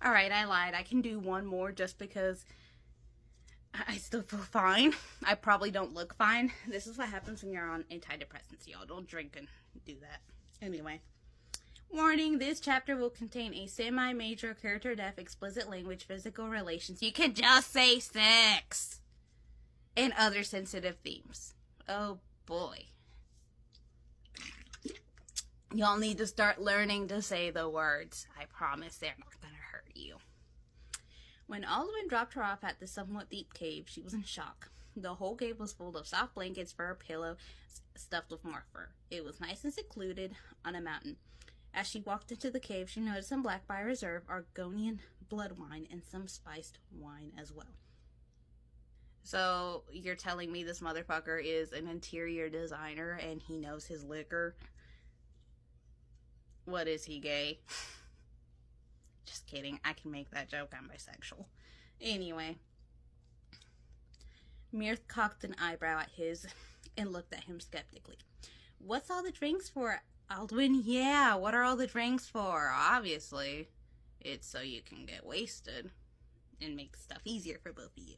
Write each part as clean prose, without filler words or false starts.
Alright, I lied. I can do one more just because I still feel fine. I probably don't look fine. This is what happens when you're on antidepressants, y'all. Don't drink and do that. Anyway. Warning, this chapter will contain a semi-major character death, explicit language, physical relations. You can just say sex! And other sensitive themes. Oh boy. Y'all need to start learning to say the words. I promise they're not gonna hurt you. When Alwyn dropped her off at the somewhat deep cave, she was in shock. The whole cave was full of soft blankets, fur, pillows, stuffed with more fur. It was nice and secluded on a mountain. As she walked into the cave, she noticed some black by reserve, Argonian blood wine, and some spiced wine as well. So, you're telling me this motherfucker is an interior designer and he knows his liquor? What is he, gay? Just kidding. I can make that joke. I'm bisexual. Anyway. Mirth cocked an eyebrow at his and looked at him skeptically. What's all the drinks for, Aldwin? Yeah, what are all the drinks for? Obviously, it's so you can get wasted and make stuff easier for both of you.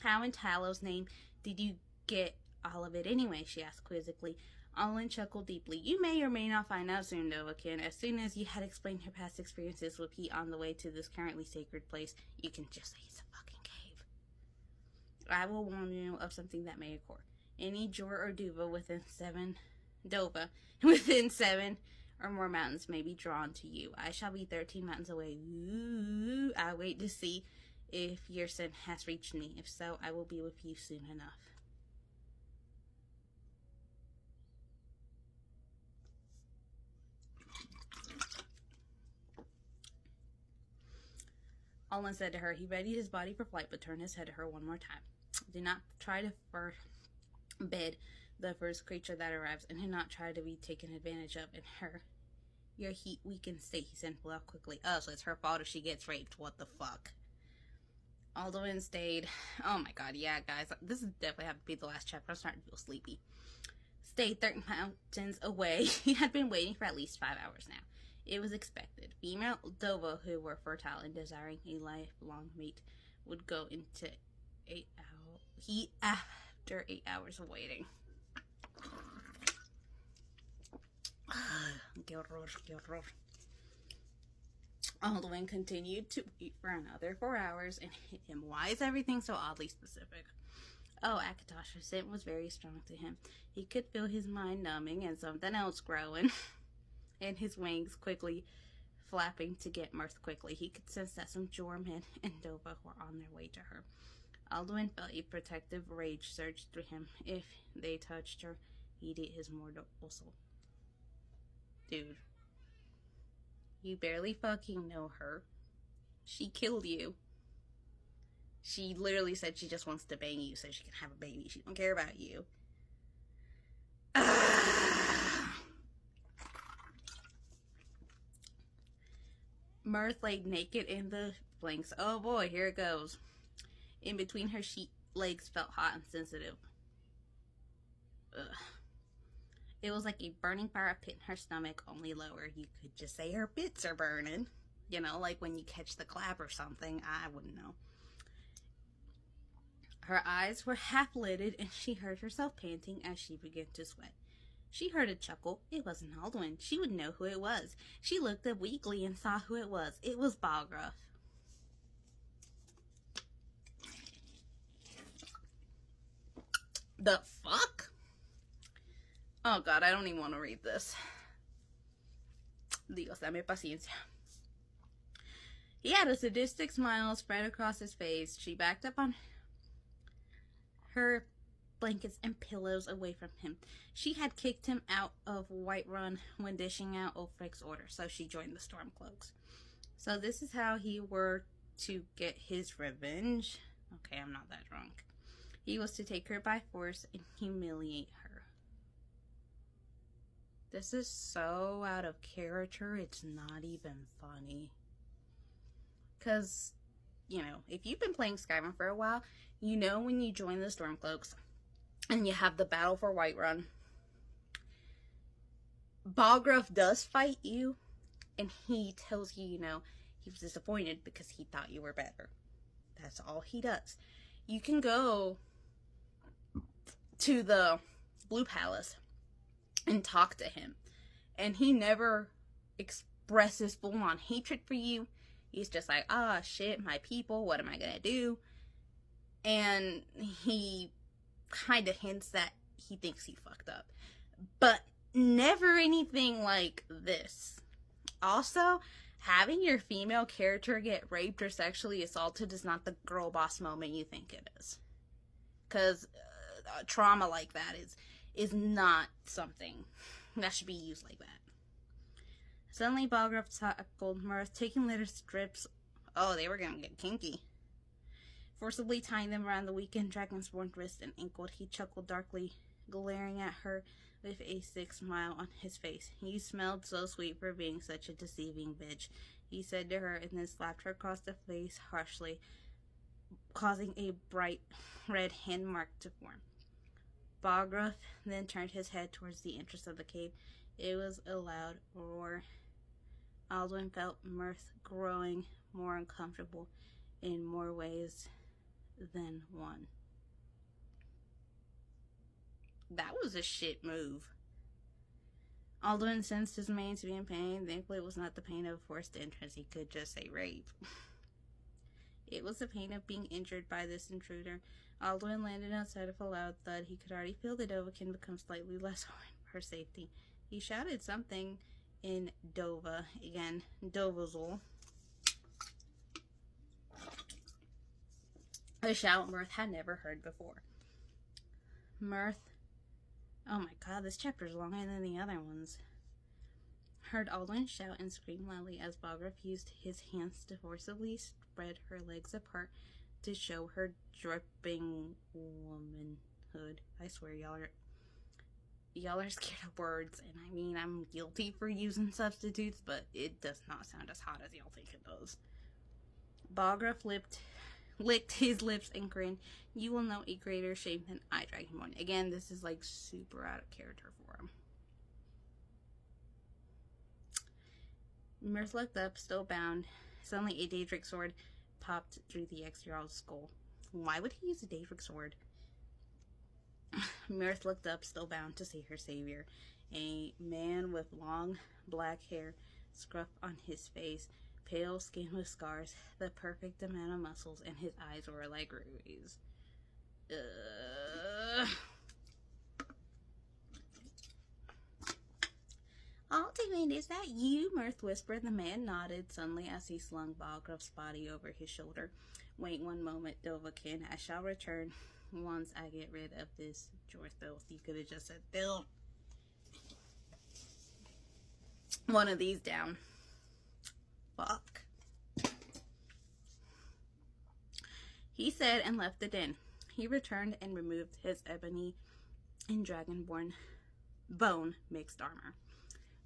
How in Tallow's name did you get all of it anyway? She asked quizzically. Alwyn chuckled deeply. You may or may not find out soon, Novakin. As soon as you had explained your past experiences with Pete on the way to this currently sacred place, you can just say it's a fucking cave. I will warn you of something that may occur. Any Jor or Dova within 7 or more mountains may be drawn to you. I shall be 13 mountains away. Ooh, I wait to see if your sin has reached me. If so, I will be with you soon enough. Alwyn said to her, he readied his body for flight, but turned his head to her one more time. Do not try to forbid the first creature that arrives, and do not try to be taken advantage of in her. Your heat weakened state, he said out quickly. Oh, so it's her fault if she gets raped. What the fuck? Alwyn stayed. Oh my god, yeah, guys. This is definitely have to be the last chapter. I'm starting to feel sleepy. Stayed 13 mountains away. He had been waiting for at least 5 hours now. It was expected. Female Dova, who were fertile and desiring a lifelong mate, would go into 8 hours. After 8 hours of waiting. Que horror, que horror. Alwyn continued to wait for another 4 hours and hit him. Why is everything so oddly specific? Oh, Akatosh's scent was very strong to him. He could feel his mind numbing and something else growing. And his wings quickly flapping to get mirth quickly. He could sense that some Jorman and Dova were on their way to her. Alduin felt a protective rage surge through him. If they touched her, he'd eat his mortal soul. Dude. You barely fucking know her. She killed you. She literally said she just wants to bang you so she can have a baby. She don't care about you. Mirth laid naked in the flanks. Oh boy, here it goes. In between her legs felt hot and sensitive. Ugh. It was like a burning fire pit in her stomach, only lower. You could just say her bits are burning. You know, like when you catch the clap or something. I wouldn't know. Her eyes were half-lidded, and she heard herself panting as she began to sweat. She heard a chuckle. It wasn't Alduin. She would know who it was. She looked up weakly and saw who it was. It was Balgruff. The fuck? Oh god, I don't even want to read this. Dios, dame paciencia. He had a sadistic smile spread across his face. She backed up on her blankets and pillows away from him. She had kicked him out of Whiterun when dishing out Ulfric's order, so she joined the Stormcloaks. So this is how he were to get his revenge. Okay, I'm not that drunk. He was to take her by force and humiliate her. This is so out of character, it's not even funny. Because, you know, if you've been playing Skyrim for a while, you know when you join the Stormcloaks and you have the battle for Whiterun, Balgruff does fight you, and he tells you, he was disappointed because he thought you were better. That's all he does. You can go to the Blue Palace and talk to him, and he never expresses full-on hatred for you. He's just like, shit, my people, what am I gonna do? And he kind of hints that he thinks he fucked up, but never anything like this. Also, having your female character get raped or sexually assaulted is not the girl boss moment you think it is. Because trauma like that is not something that should be used like that. Suddenly, Balgraf tackled Mirth, taking little strips. Oh, they were gonna get kinky. Forcibly tying them around the weakened Dragonsborn wrist and ankle, he chuckled darkly, glaring at her with a sick smile on his face. You smelled so sweet for being such a deceiving bitch, he said to her, and then slapped her across the face harshly, causing a bright red hand mark to form. Balgraf then turned his head towards the entrance of the cave. It was a loud roar. Alduin felt Mirth growing more uncomfortable in more ways than one. That was a shit move. Alduin sensed his mane to be in pain. Thankfully, it was not the pain of forced entrance. He could just say rape. It was the pain of being injured by this intruder. Alduin landed outside of a loud thud. He could already feel the Dovahkiin become slightly less worried for safety. He shouted something in Dova. Again, Dovazul. A shout Mirth had never heard before. Mirth, oh my god, this chapter is longer than the other ones, heard Alduin shout and scream loudly as Balgraf used his hands to forcibly spread her legs apart to show her dripping womanhood. I swear, y'all are scared of words, and I mean, I'm guilty for using substitutes, but it does not sound as hot as y'all think it does. Balgraf licked his lips and grinned. You will know a greater shame than I, Dragonborn. Again, this is like super out of character for him. Mirth looked up, still bound. Suddenly, a Daedric sword popped through the ex-Jarl's skull. Why would he use a Daedric sword? Mirth looked up, still bound, to see her savior. A man with long black hair, scruff on his face, pale skin with scars, the perfect amount of muscles, and his eyes were like rubies. Alduin, is that you? Mirth whispered. The man nodded suddenly as he slung Balgraf's body over his shoulder. Wait one moment, Dovahkiin. I shall return once I get rid of this Jorthilth. You could have just said, Bill. One of these down. Fuck. He said and left the den. He returned and removed his ebony and dragonborn bone mixed armor.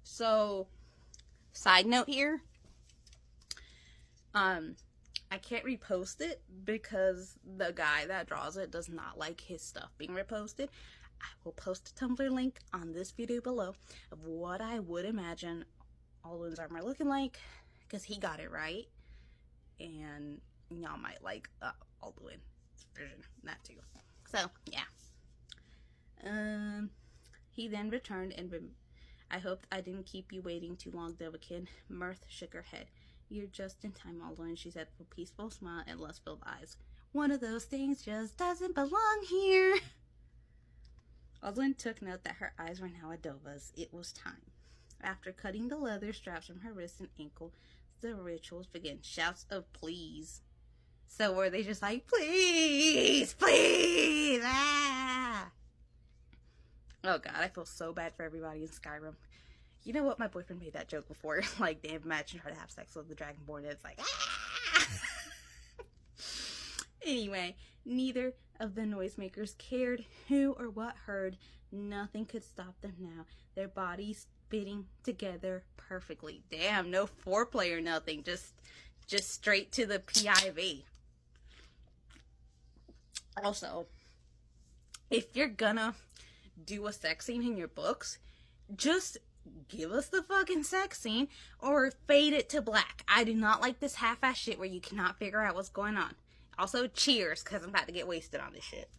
So, side note here, I can't repost it because the guy that draws it does not like his stuff being reposted. I will post a Tumblr link on this video below of what I would imagine Alduin's armor looking like, because he got it right, and y'all might like Alduin's version, that too. So, yeah. He then returned and I hoped I didn't keep you waiting too long, Dovahkiin. Mirth shook her head. You're just in time, Alduin, she said with a peaceful smile and lust-filled eyes. One of those things just doesn't belong here. Alduin took note that her eyes were now at Dova's. It was time. After cutting the leather straps from her wrist and ankle, the rituals began. Shouts of please. So were they just like, please, please, ah! Oh god, I feel so bad for everybody in Skyrim. You know what? My boyfriend made that joke before. Like, they imagine her to have sex with the Dragonborn, and it's like, ah! Anyway, neither of the noisemakers cared who or what heard. Nothing could stop them now. Their bodies fitting together perfectly. Damn, no foreplay or nothing. Just straight to the PIV. Also, if you're gonna do a sex scene in your books, just give us the fucking sex scene or fade it to black. I do not like this half-ass shit where you cannot figure out what's going on. Also, cheers, because I'm about to get wasted on this shit.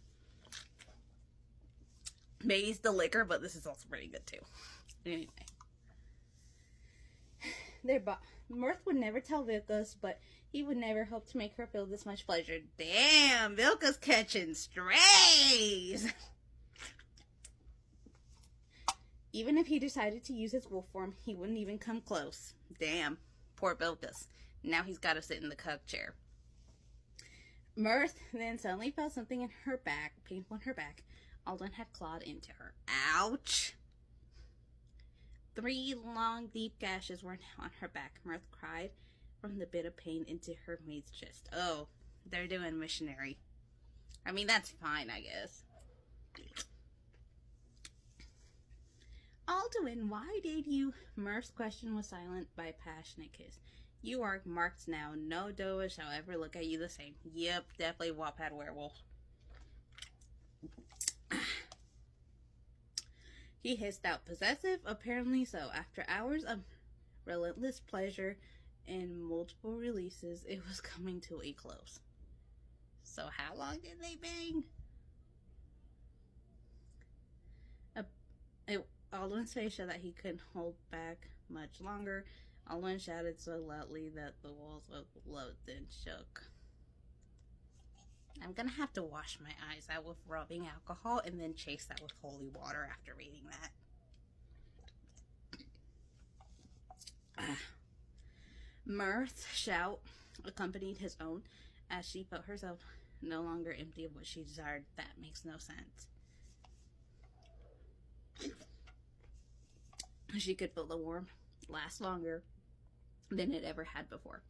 Maybe it's the liquor, but this is also pretty good too. Anyway. Mirth would never tell Vilkas, but he would never hope to make her feel this much pleasure. Damn, Vilkas catching strays! Even if he decided to use his wolf form, he wouldn't even come close. Damn, poor Vilkas. Now he's got to sit in the cuck chair. Mirth then suddenly felt something in her back, painful in her back. Alden had clawed into her. Ouch! 3 long, deep gashes were on her back. Mirth cried from the bit of pain into her maid's chest. Oh, they're doing missionary. I mean, that's fine, I guess. Alduin, why did you? Mirth's question was silenced by a passionate kiss. You are marked now. No Doa shall ever look at you the same. Yep, definitely Wattpad werewolf. He hissed out, possessive? Apparently so. After hours of relentless pleasure and multiple releases, it was coming to a close. So how long did they bang? Alduin's face showed that he couldn't hold back much longer. Alduin shouted so loudly that the walls of the then shook. I'm gonna have to wash my eyes out with rubbing alcohol and then chase that with holy water after reading that. Mirth's shout accompanied his own as she felt herself no longer empty of what she desired. That makes no sense. She could feel the warmth last longer than it ever had before.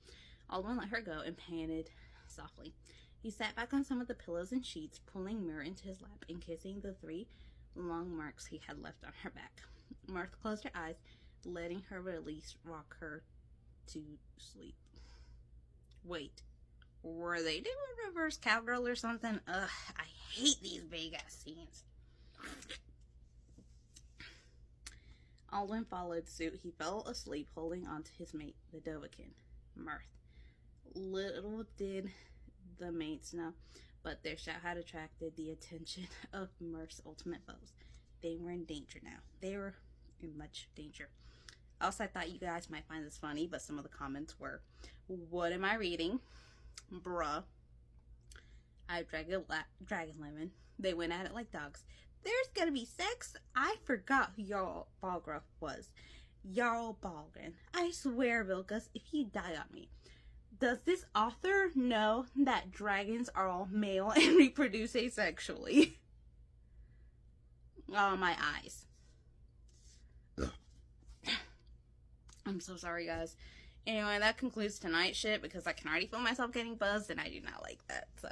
Alduin let her go and panted softly. He sat back on some of the pillows and sheets, pulling Mir into his lap and kissing the 3 long marks he had left on her back. Mirth closed her eyes, letting her release rock her to sleep. Wait, were they doing reverse cowgirl or something? Ugh, I hate these big-ass scenes. Alduin followed suit. He fell asleep holding onto his mate, the Dovahkiin, Mirth. Little did the mates know, but their shout had attracted the attention of Mirth's ultimate foes. They were in danger now. They were in much danger. Also, I thought you guys might find this funny, but some of the comments were, what am I reading? Bruh. I have Dragon Lemon. They went at it like dogs. There's gonna be sex? I forgot who Jarl Balgruuf was. Jarl Balgruuf. I swear, Vilkas, if you die on me. Does this author know that dragons are all male and reproduce asexually? Oh, my eyes. I'm so sorry, guys. Anyway, that concludes tonight's shit because I can already feel myself getting buzzed and I do not like that, so.